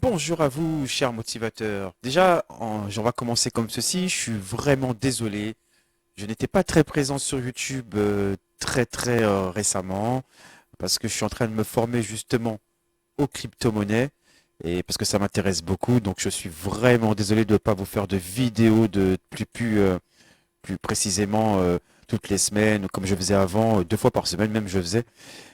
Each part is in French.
Bonjour à vous, chers motivateurs. Déjà, on va commencer comme ceci. Je suis vraiment désolé. Je n'étais pas très présent sur YouTube très récemment parce que je suis en train de me former justement aux crypto-monnaies et parce que ça m'intéresse beaucoup. Donc, je suis vraiment désolé de ne pas vous faire de vidéos de plus précisément toutes les semaines, comme je faisais avant, 2 fois par semaine même je faisais.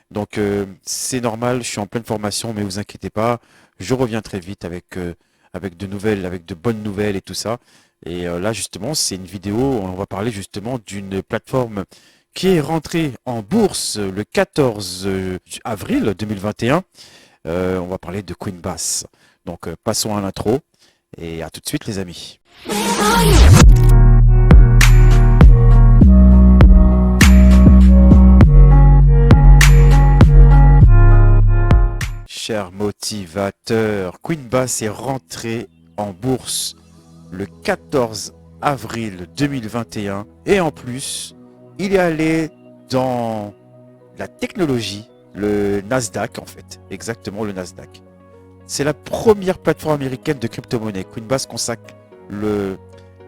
Donc c'est normal, je suis en pleine formation, mais vous inquiétez pas, je reviens très vite avec de nouvelles, avec de bonnes nouvelles et tout ça. Et là justement, c'est une vidéo, on va parler justement d'une plateforme qui est rentrée en bourse le 14 avril 2021. On va parler de Coinbase. Donc passons à l'intro et à tout de suite les amis. Chers motivateurs, Coinbase est rentré en bourse le 14 avril 2021 et en plus, il est allé dans la technologie, le Nasdaq en fait, exactement le Nasdaq. C'est la première plateforme américaine de crypto-monnaie. Coinbase consacre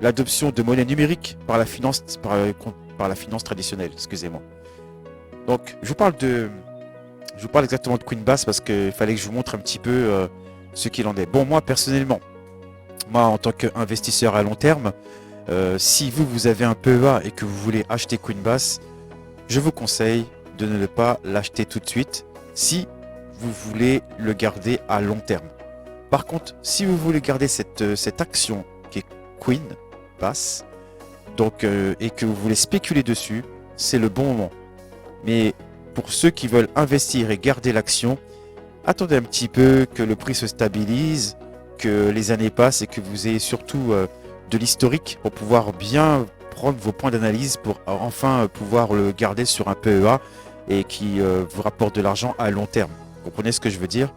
l'adoption de monnaie numérique par la finance, par la finance traditionnelle, excusez-moi. Donc, je vous parle exactement de Coinbase parce qu'il fallait que je vous montre un petit peu ce qu'il en est. Bon, moi, personnellement, en tant qu'investisseur à long terme, si vous avez un PEA et que vous voulez acheter Coinbase, je vous conseille de ne pas l'acheter tout de suite si vous voulez le garder à long terme. Par contre, si vous voulez garder cette action qui est Coinbase, donc, et que vous voulez spéculer dessus, c'est le bon moment. Mais pour ceux qui veulent investir et garder l'action, attendez un petit peu que le prix se stabilise, que les années passent et que vous ayez surtout de l'historique pour pouvoir bien prendre vos points d'analyse pour enfin pouvoir le garder sur un PEA et qui vous rapporte de l'argent à long terme. Vous comprenez ce que je veux dire?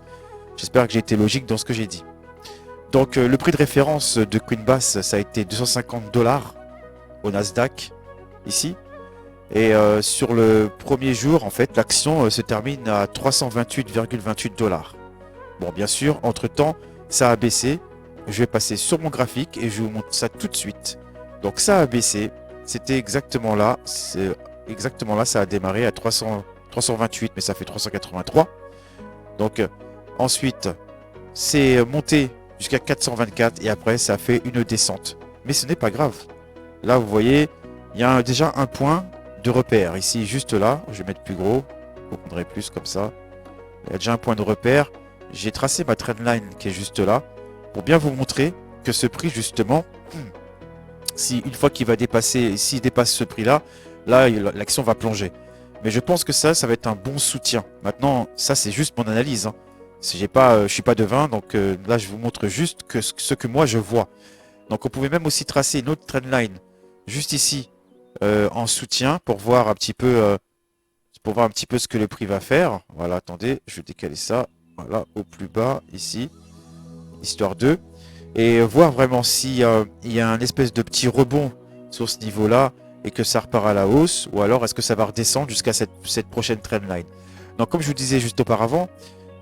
J'espère que j'ai été logique dans ce que j'ai dit. Donc le prix de référence de Coinbase, ça a été 250 $ au Nasdaq, ici. Et sur le premier jour, en fait, l'action se termine à 328,28 $. Bon, bien sûr, entre-temps, ça a baissé. Je vais passer sur mon graphique et je vous montre ça tout de suite. Donc, ça a baissé. C'était exactement là. Exactement là, ça a démarré à 328, mais ça fait 383. Donc, ensuite, c'est monté jusqu'à 424 et après, ça a fait une descente. Mais ce n'est pas grave. Là, vous voyez, il y a déjà un point de repère ici, juste là. Je vais mettre plus gros, vous comprendrez plus comme ça. Il y a déjà un point de repère. J'ai tracé ma trendline qui est juste là pour bien vous montrer que ce prix justement, si une fois qu'il va dépasser, s'il dépasse ce prix là, l'action va plonger. Mais je pense que ça va être un bon soutien. Maintenant, ça c'est juste mon analyse, hein. Si je suis pas devin, donc là je vous montre juste ce que moi je vois. Donc on pouvait même aussi tracer une autre trendline juste ici. En soutien pour voir un petit peu ce que le prix va faire. Voilà, attendez, je vais décaler ça, voilà, au plus bas ici, histoire de, et voir vraiment si il y a un espèce de petit rebond sur ce niveau là et que ça repart à la hausse, ou alors est-ce que ça va redescendre jusqu'à cette prochaine trendline. Donc comme je vous disais juste auparavant,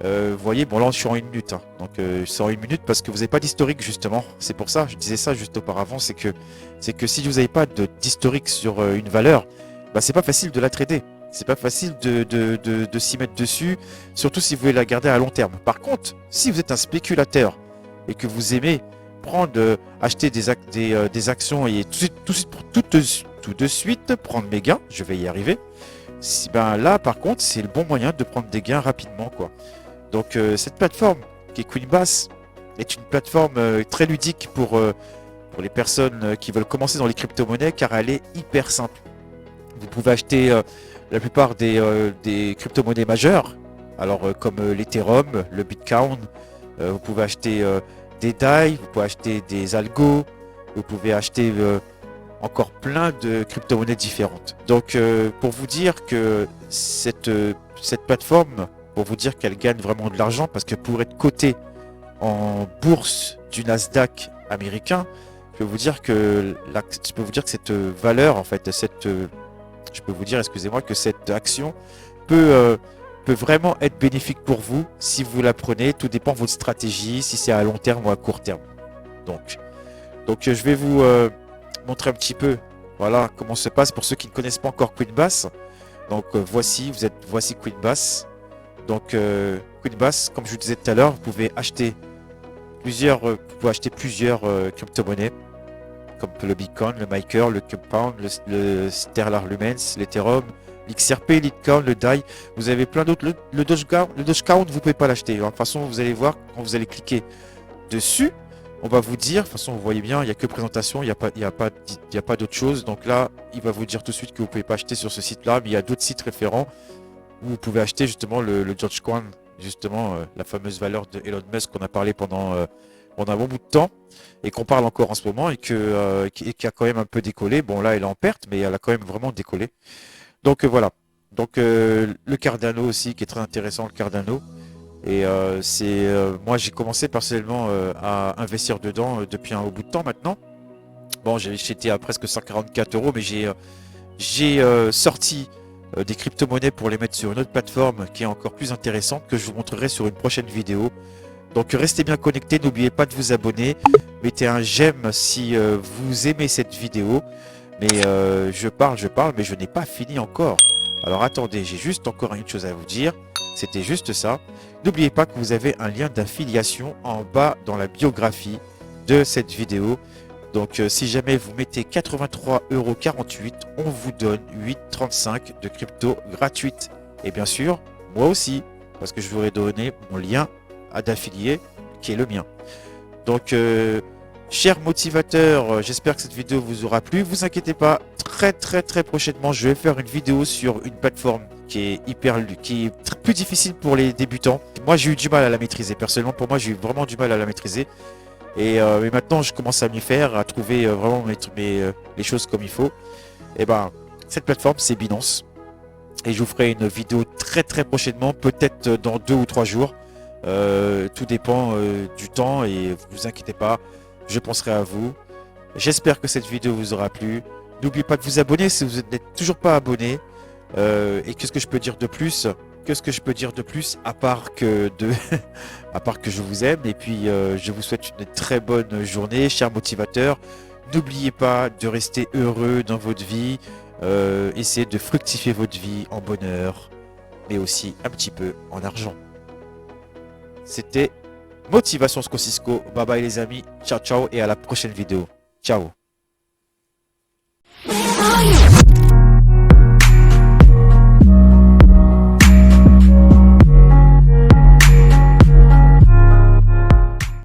vous voyez, bon là je suis en 1 minute, hein. Donc je suis en 1 minute parce que vous n'avez pas d'historique justement. C'est pour ça, je disais ça juste auparavant, c'est que si vous n'avez pas d'historique sur une valeur, bah, c'est pas facile de la trader. C'est pas facile de s'y mettre dessus, surtout si vous voulez la garder à long terme. Par contre, si vous êtes un spéculateur et que vous aimez acheter des actions et tout de suite prendre mes gains, je vais y arriver. Ben là par contre, c'est le bon moyen de prendre des gains rapidement, quoi. Donc cette plateforme qui est Coinbase est une plateforme très ludique pour les personnes qui veulent commencer dans les crypto-monnaies car elle est hyper simple. Vous pouvez acheter la plupart des crypto-monnaies majeures, alors comme l'Ethereum, le Bitcoin, vous pouvez acheter des DAI, vous pouvez acheter des algos, vous pouvez acheter encore plein de crypto-monnaies différentes. Donc pour vous dire que cette plateforme, pour vous dire qu'elle gagne vraiment de l'argent, parce que pour être cotée en bourse du Nasdaq américain, je peux vous dire que cette valeur, en fait, je peux vous dire, excusez-moi, que cette action peut peut vraiment être bénéfique pour vous si vous la prenez. Tout dépend de votre stratégie, si c'est à long terme ou à court terme. Donc je vais vous montrer un petit peu voilà, comment se passe pour ceux qui ne connaissent pas encore Quickbass. Donc voici Quickbass. Donc Quickbass, comme je vous disais tout à l'heure, vous pouvez acheter plusieurs crypto-monnaies comme le Bitcoin, le Maker, le Compound, le Stellar Lumens, l'Ethereum, l'XRP, l'Itcoin, le DAI. Vous avez plein d'autres. Le Dogecoin, vous ne pouvez pas l'acheter. De toute façon, vous allez voir quand vous allez cliquer dessus. On va vous dire, de toute façon, vous voyez bien, il n'y a que présentation, il n'y a pas d'autre chose. Donc là, il va vous dire tout de suite que vous ne pouvez pas acheter sur ce site-là, mais il y a d'autres sites référents où vous pouvez acheter justement le Dogecoin, justement la fameuse valeur de Elon Musk qu'on a parlé pendant un bon bout de temps et qu'on parle encore en ce moment et qui a quand même un peu décollé. Bon, là, elle est en perte, mais elle a quand même vraiment décollé. Donc voilà. Donc le Cardano aussi, qui est très intéressant, le Cardano. Et moi j'ai commencé personnellement à investir dedans depuis un bout de temps maintenant. Bon, j'étais à presque 144 €, mais j'ai sorti des crypto-monnaies pour les mettre sur une autre plateforme qui est encore plus intéressante, que je vous montrerai sur une prochaine vidéo. Donc restez bien connectés, n'oubliez pas de vous abonner, mettez un j'aime si vous aimez cette vidéo. Mais je parle, mais je n'ai pas fini encore. Alors attendez, j'ai juste encore une chose à vous dire. C'était juste ça. N'oubliez pas que vous avez un lien d'affiliation en bas dans la biographie de cette vidéo. Donc si jamais vous mettez 83,48 €, on vous donne 8,35 de crypto gratuite. Et bien sûr, moi aussi, parce que je vous ai donné mon lien d'affilié qui est le mien. Donc chers motivateurs, j'espère que cette vidéo vous aura plu. Vous inquiétez pas, très prochainement, je vais faire une vidéo sur une plateforme qui est plus difficile pour les débutants. Moi, j'ai eu du mal à la maîtriser. Personnellement, pour moi, j'ai eu vraiment du mal à la maîtriser. Mais maintenant, je commence à m'y faire, à trouver vraiment les choses comme il faut. Et ben, cette plateforme, c'est Binance. Et je vous ferai une vidéo très prochainement, peut-être dans 2 ou 3 jours. Tout dépend du temps et ne vous inquiétez pas, je penserai à vous. J'espère que cette vidéo vous aura plu. N'oubliez pas de vous abonner si vous n'êtes toujours pas abonné. Et qu'est-ce que je peux dire de plus? À part que je vous aime et puis je vous souhaite une très bonne journée, chers motivateurs. N'oubliez pas de rester heureux dans votre vie. Essayez de fructifier votre vie en bonheur, mais aussi un petit peu en argent. C'était Motivation Cisco. Bye bye les amis. Ciao et à la prochaine vidéo. Ciao.